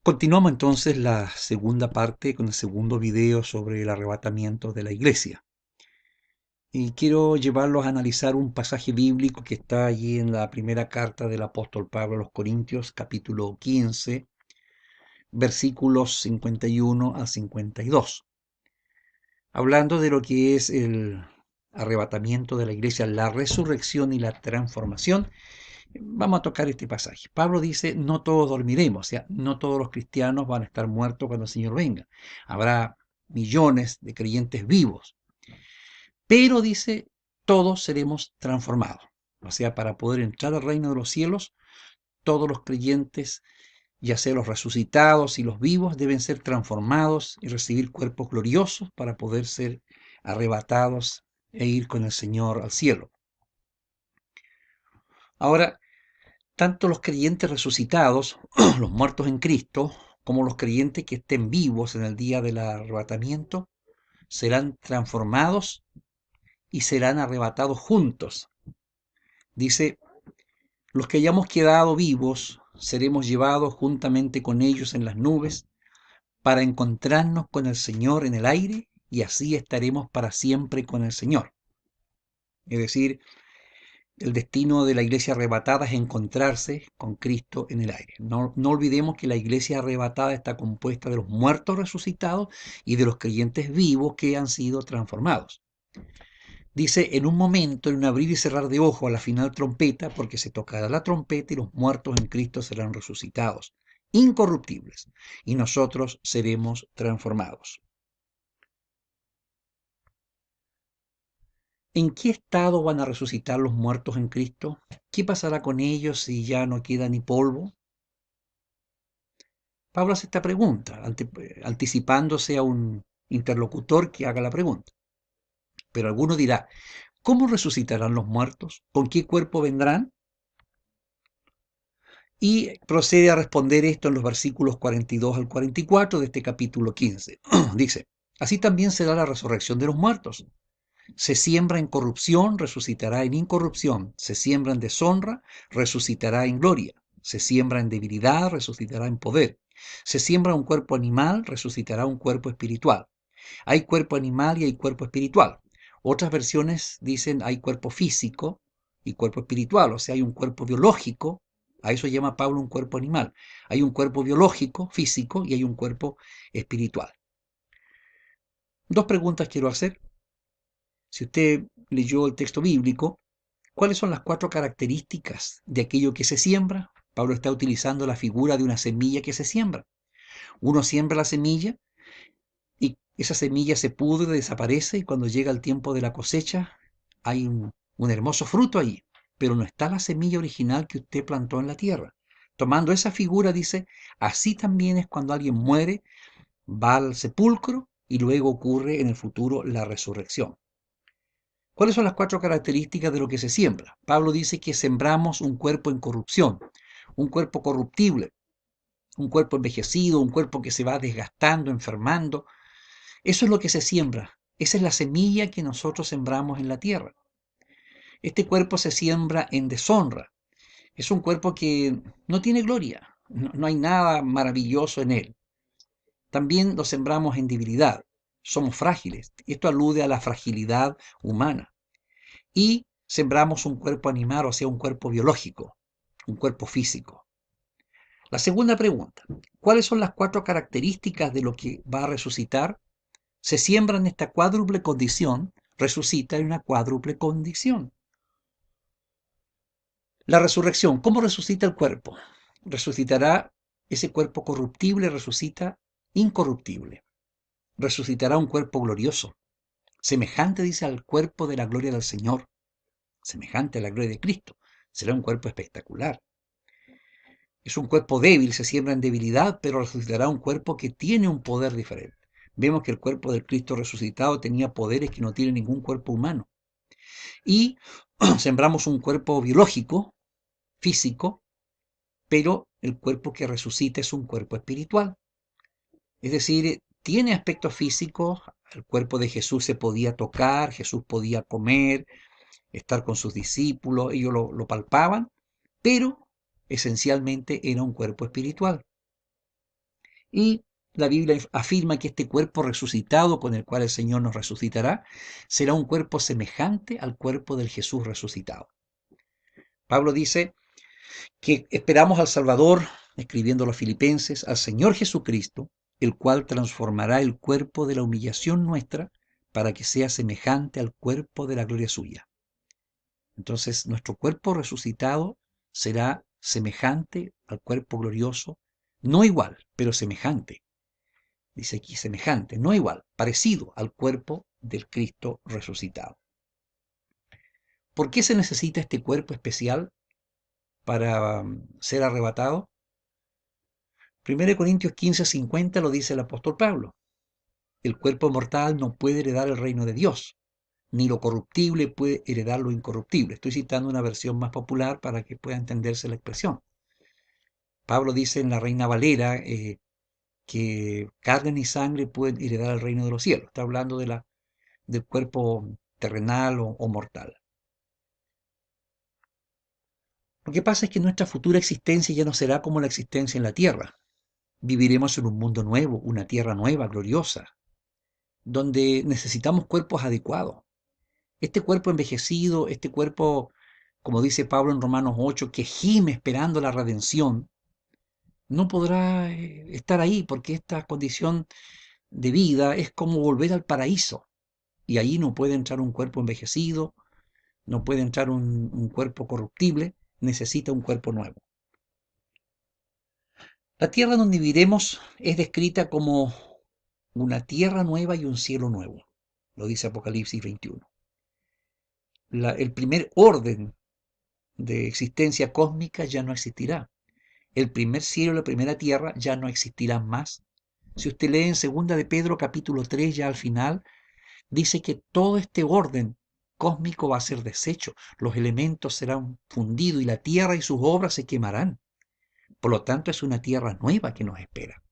Continuamos entonces la segunda parte con el segundo video sobre el arrebatamiento de la iglesia. Y quiero llevarlos a analizar un pasaje bíblico que está allí en la primera carta del apóstol Pablo a los Corintios, capítulo 15, versículos 51 a 52. Hablando de lo que es el arrebatamiento de la iglesia, la resurrección y la transformación, vamos a tocar este pasaje. Pablo dice, no todos dormiremos, o sea, no todos los cristianos van a estar muertos cuando el Señor venga. Habrá millones de creyentes vivos, pero dice, todos seremos transformados. O sea, para poder entrar al reino de los cielos, todos los creyentes, ya sea los resucitados y los vivos, deben ser transformados y recibir cuerpos gloriosos para poder ser arrebatados e ir con el Señor al cielo. Ahora, tanto los creyentes resucitados, los muertos en Cristo, como los creyentes que estén vivos en el día del arrebatamiento, serán transformados y serán arrebatados juntos. Dice, los que hayamos quedado vivos seremos llevados juntamente con ellos en las nubes para encontrarnos con el Señor en el aire y así estaremos para siempre con el Señor. Es decir, el destino de la iglesia arrebatada es encontrarse con Cristo en el aire. No olvidemos que la iglesia arrebatada está compuesta de los muertos resucitados y de los creyentes vivos que han sido transformados. Dice, en un momento, en un abrir y cerrar de ojo a la final trompeta, porque se tocará la trompeta y los muertos en Cristo serán resucitados, incorruptibles, y nosotros seremos transformados. ¿En qué estado van a resucitar los muertos en Cristo? ¿Qué pasará con ellos si ya no queda ni polvo? Pablo hace esta pregunta, anticipándose a un interlocutor que haga la pregunta. Pero alguno dirá, ¿cómo resucitarán los muertos? ¿Con qué cuerpo vendrán? Y procede a responder esto en los versículos 42 al 44 de este capítulo 15. Dice, así también será la resurrección de los muertos. Se siembra en corrupción, resucitará en incorrupción. Se siembra en deshonra, resucitará en gloria. Se siembra en debilidad, resucitará en poder. Se siembra un cuerpo animal, resucitará un cuerpo espiritual. Hay cuerpo animal y hay cuerpo espiritual. Otras versiones dicen hay cuerpo físico y cuerpo espiritual, o sea, hay un cuerpo biológico, a eso llama Pablo un cuerpo animal. Hay un cuerpo biológico, físico, y hay un cuerpo espiritual. Dos preguntas quiero hacer. Si usted leyó el texto bíblico, ¿cuáles son las cuatro características de aquello que se siembra? Pablo está utilizando la figura de una semilla que se siembra. Uno siembra la semilla y esa semilla se pudre, desaparece y cuando llega el tiempo de la cosecha hay un hermoso fruto allí, pero no está la semilla original que usted plantó en la tierra. Tomando esa figura dice, así también es cuando alguien muere, va al sepulcro y luego ocurre en el futuro la resurrección. ¿Cuáles son las cuatro características de lo que se siembra? Pablo dice que sembramos un cuerpo en corrupción, un cuerpo corruptible, un cuerpo envejecido, un cuerpo que se va desgastando, enfermando. Eso es lo que se siembra. Esa es la semilla que nosotros sembramos en la tierra. Este cuerpo se siembra en deshonra. Es un cuerpo que no tiene gloria. No hay nada maravilloso en él. También lo sembramos en debilidad. Somos frágiles. Esto alude a la fragilidad humana. Y sembramos un cuerpo animal, o sea, un cuerpo biológico, un cuerpo físico. La segunda pregunta, ¿cuáles son las cuatro características de lo que va a resucitar? Se siembra en esta cuádruple condición, resucita en una cuádruple condición. La resurrección, ¿cómo resucita el cuerpo? Resucitará ese cuerpo corruptible, resucita incorruptible. Resucitará un cuerpo glorioso, semejante, dice, al cuerpo de la gloria del Señor, semejante a la gloria de Cristo. Será un cuerpo espectacular. Es un cuerpo débil, se siembra en debilidad, pero resucitará un cuerpo que tiene un poder diferente. Vemos que el cuerpo del Cristo resucitado tenía poderes que no tiene ningún cuerpo humano. Y sembramos un cuerpo biológico, físico, pero el cuerpo que resucita es un cuerpo espiritual. Es decir, tiene aspectos físicos, el cuerpo de Jesús se podía tocar, Jesús podía comer, estar con sus discípulos, ellos lo palpaban, pero esencialmente era un cuerpo espiritual. Y la Biblia afirma que este cuerpo resucitado con el cual el Señor nos resucitará será un cuerpo semejante al cuerpo del Jesús resucitado. Pablo dice que esperamos al Salvador, escribiendo a los Filipenses, al Señor Jesucristo, el cual transformará el cuerpo de la humillación nuestra para que sea semejante al cuerpo de la gloria suya. Entonces, nuestro cuerpo resucitado será semejante al cuerpo glorioso, no igual, pero semejante. Dice aquí semejante, no igual, parecido al cuerpo del Cristo resucitado. ¿Por qué se necesita este cuerpo especial para ser arrebatado? 1 Corintios 15:50 lo dice el apóstol Pablo. El cuerpo mortal no puede heredar el reino de Dios, ni lo corruptible puede heredar lo incorruptible. Estoy citando una versión más popular para que pueda entenderse la expresión. Pablo dice en la Reina Valera que carne ni sangre pueden heredar el reino de los cielos. Está hablando del cuerpo terrenal o mortal. Lo que pasa es que nuestra futura existencia ya no será como la existencia en la tierra. Viviremos en un mundo nuevo, una tierra nueva, gloriosa, donde necesitamos cuerpos adecuados. Este cuerpo envejecido, este cuerpo, como dice Pablo en Romanos 8, que gime esperando la redención, no podrá estar ahí porque esta condición de vida es como volver al paraíso. Y ahí no puede entrar un cuerpo envejecido, no puede entrar un cuerpo corruptible, necesita un cuerpo nuevo. La tierra donde viviremos es descrita como una tierra nueva y un cielo nuevo, lo dice Apocalipsis 21. El primer orden de existencia cósmica ya no existirá. El primer cielo y la primera tierra ya no existirán más. Si usted lee en 2 de Pedro capítulo 3, ya al final, dice que todo este orden cósmico va a ser deshecho, los elementos serán fundidos y la tierra y sus obras se quemarán. Por lo tanto, es una tierra nueva que nos espera.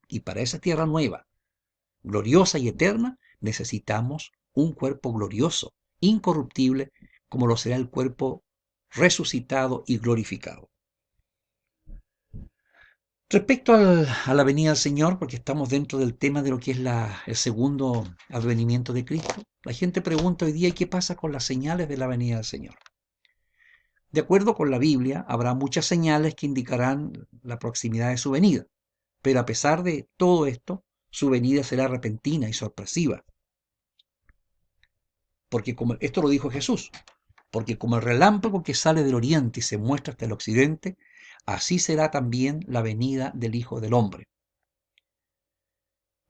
Y para esa tierra nueva, gloriosa y eterna, necesitamos un cuerpo glorioso, incorruptible, como lo será el cuerpo resucitado y glorificado. Respecto a la venida del Señor, porque estamos dentro del tema de lo que es el segundo advenimiento de Cristo, la gente pregunta hoy día, ¿y qué pasa con las señales de la venida del Señor? De acuerdo con la Biblia, habrá muchas señales que indicarán la proximidad de su venida, pero a pesar de todo esto, su venida será repentina y sorpresiva, porque como esto lo dijo Jesús, porque como el relámpago que sale del oriente y se muestra hasta el occidente, así será también la venida del Hijo del Hombre.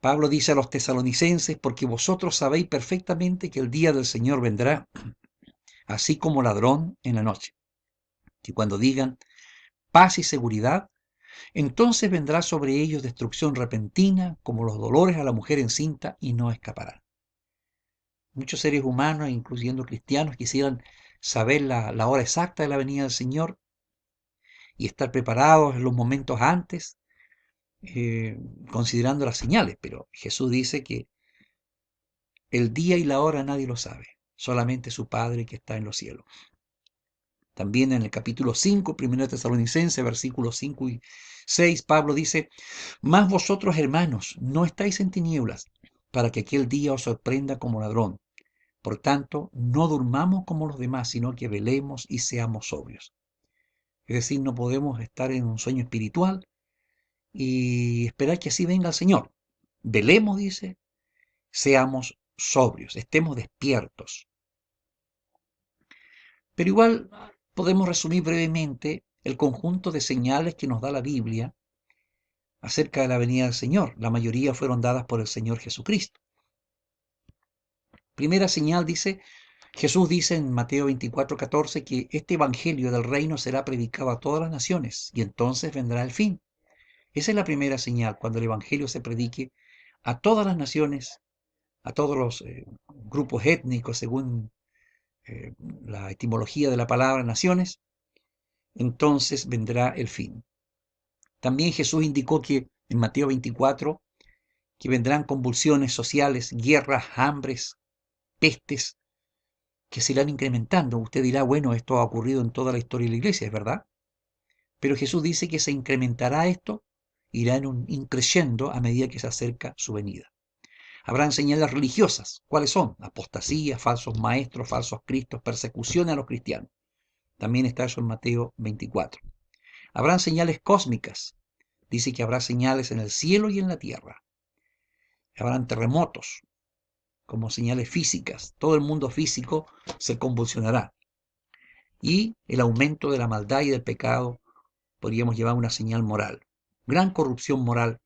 Pablo dice a los tesalonicenses, porque vosotros sabéis perfectamente que el día del Señor vendrá, así como ladrón en la noche, que cuando digan paz y seguridad, entonces vendrá sobre ellos destrucción repentina, como los dolores a la mujer encinta, y no escaparán. Muchos seres humanos, incluyendo cristianos, quisieran saber la hora exacta de la venida del Señor y estar preparados en los momentos antes, considerando las señales, pero Jesús dice que el día y la hora nadie lo sabe, solamente su Padre que está en los cielos. También en el capítulo 5, 1 Tesalonicenses, versículos 5 y 6, Pablo dice, mas vosotros, hermanos, no estáis en tinieblas, para que aquel día os sorprenda como ladrón. Por tanto, no durmamos como los demás, sino que velemos y seamos sobrios. Es decir, no podemos estar en un sueño espiritual y esperar que así venga el Señor. Velemos, dice, seamos sobrios, estemos despiertos. Pero igual podemos resumir brevemente el conjunto de señales que nos da la Biblia acerca de la venida del Señor. La mayoría fueron dadas por el Señor Jesucristo. Primera señal dice, Jesús dice en Mateo 24:14 que este evangelio del reino será predicado a todas las naciones y entonces vendrá el fin. Esa es la primera señal, cuando el evangelio se predique a todas las naciones, a todos los grupos étnicos, según eh, la etimología de la palabra naciones, entonces vendrá el fin. También Jesús indicó que en Mateo 24 que vendrán convulsiones sociales, guerras, hambres, pestes, que se irán incrementando. Usted dirá, bueno, esto ha ocurrido en toda la historia de la iglesia, es verdad. Pero Jesús dice que se incrementará esto irá en un increciendo a medida que se acerca su venida. Habrán señales religiosas. ¿Cuáles son? Apostasía, falsos maestros, falsos cristos, persecución a los cristianos. También está eso en Mateo 24. Habrán señales cósmicas. Dice que habrá señales en el cielo y en la tierra. Habrán terremotos como señales físicas. Todo el mundo físico se convulsionará. Y el aumento de la maldad y del pecado podríamos llevar una señal moral. Gran corrupción moral.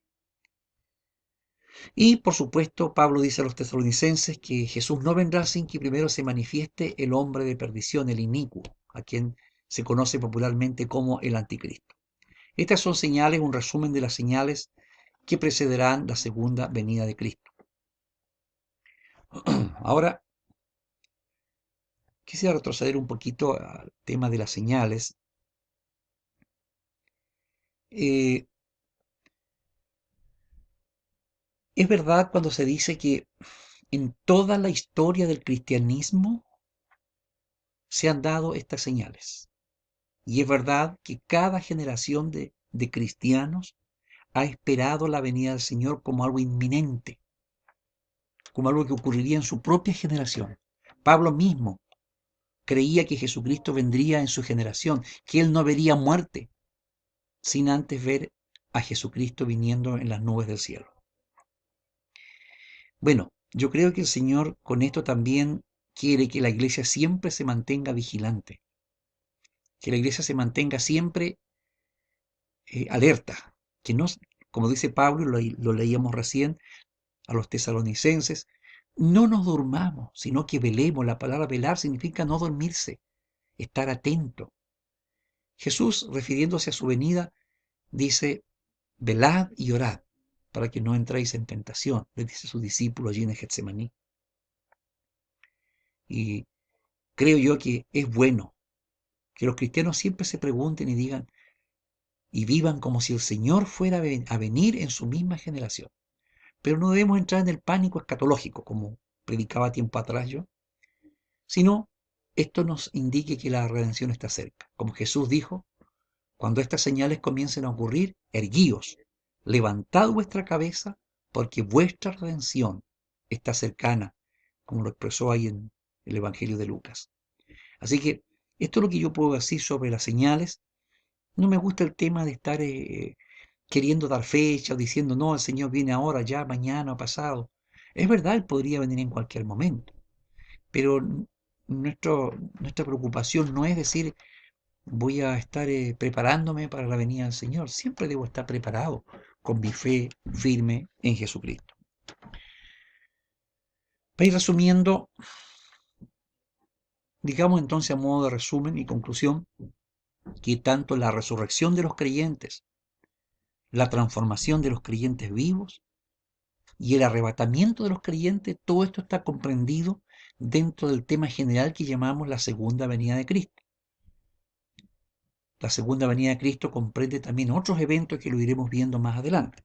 Y por supuesto, Pablo dice a los tesalonicenses que Jesús no vendrá sin que primero se manifieste el hombre de perdición, el inicuo, a quien se conoce popularmente como el anticristo. Estas son señales, un resumen de las señales que precederán la segunda venida de Cristo. Ahora, quisiera retroceder un poquito al tema de las señales. Es verdad cuando se dice que en toda la historia del cristianismo se han dado estas señales. Y es verdad que cada generación de cristianos ha esperado la venida del Señor como algo inminente, como algo que ocurriría en su propia generación. Pablo mismo creía que Jesucristo vendría en su generación, que él no vería muerte sin antes ver a Jesucristo viniendo en las nubes del cielo. Bueno, yo creo que el Señor con esto también quiere que la iglesia siempre se mantenga vigilante, que la iglesia se mantenga siempre alerta, que no, como dice Pablo, lo leíamos recién a los tesalonicenses, no nos durmamos, sino que velemos. La palabra velar significa no dormirse, estar atento. Jesús, refiriéndose a su venida, dice, velad y orad para que no entréis en tentación, le dice a sus discípulos allí en Getsemaní. Y creo yo que es bueno que los cristianos siempre se pregunten y digan y vivan como si el Señor fuera a venir en su misma generación. Pero no debemos entrar en el pánico escatológico, como predicaba tiempo atrás yo, sino esto nos indique que la redención está cerca. Como Jesús dijo, cuando estas señales comiencen a ocurrir, erguíos, levantad vuestra cabeza, porque vuestra redención está cercana, como lo expresó ahí en el Evangelio de Lucas. Así que esto es lo que yo puedo decir sobre las señales. No me gusta el tema de estar queriendo dar fecha o diciendo, no, el Señor viene ahora, ya, mañana o pasado. Es verdad, Él podría venir en cualquier momento, pero nuestra preocupación no es decir, voy a estar preparándome para la venida del Señor. Siempre debo estar preparado con mi fe firme en Jesucristo. Para ir resumiendo, digamos entonces a modo de resumen y conclusión, que tanto la resurrección de los creyentes, la transformación de los creyentes vivos y el arrebatamiento de los creyentes, todo esto está comprendido dentro del tema general que llamamos la segunda venida de Cristo. La segunda venida de Cristo comprende también otros eventos que lo iremos viendo más adelante.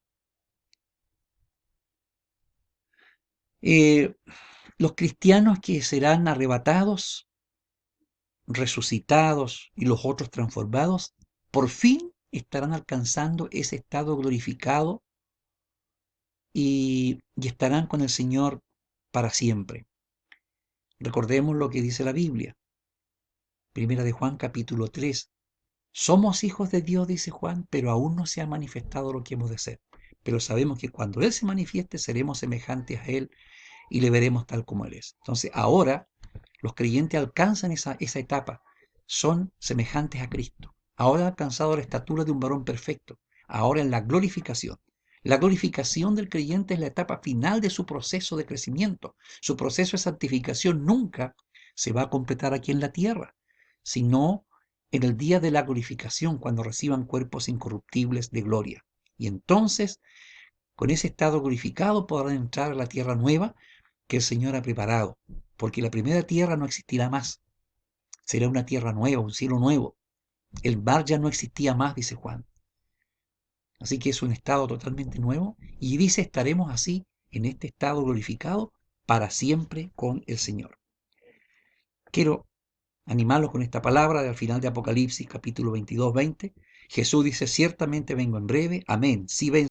Los cristianos que serán arrebatados, resucitados y los otros transformados, por fin estarán alcanzando ese estado glorificado y estarán con el Señor para siempre. Recordemos lo que dice la Biblia. Primera de Juan capítulo 3. Somos hijos de Dios, dice Juan, pero aún no se ha manifestado lo que hemos de ser. Pero sabemos que cuando Él se manifieste seremos semejantes a Él y le veremos tal como Él es. Entonces ahora los creyentes alcanzan esa etapa, son semejantes a Cristo. Ahora han alcanzado la estatura de un varón perfecto. Ahora en la glorificación. La glorificación del creyente es la etapa final de su proceso de crecimiento. Su proceso de santificación nunca se va a completar aquí en la tierra, sino en el día de la glorificación, cuando reciban cuerpos incorruptibles de gloria. Y entonces, con ese estado glorificado, podrán entrar a la tierra nueva que el Señor ha preparado, porque la primera tierra no existirá más. Será una tierra nueva, un cielo nuevo. El mar ya no existía más, dice Juan. Así que es un estado totalmente nuevo y dice, estaremos así, en este estado glorificado, para siempre con el Señor. Quiero animarlos con esta palabra al final de Apocalipsis, capítulo 22, 20. Jesús dice, ciertamente vengo en breve, amén, sí ven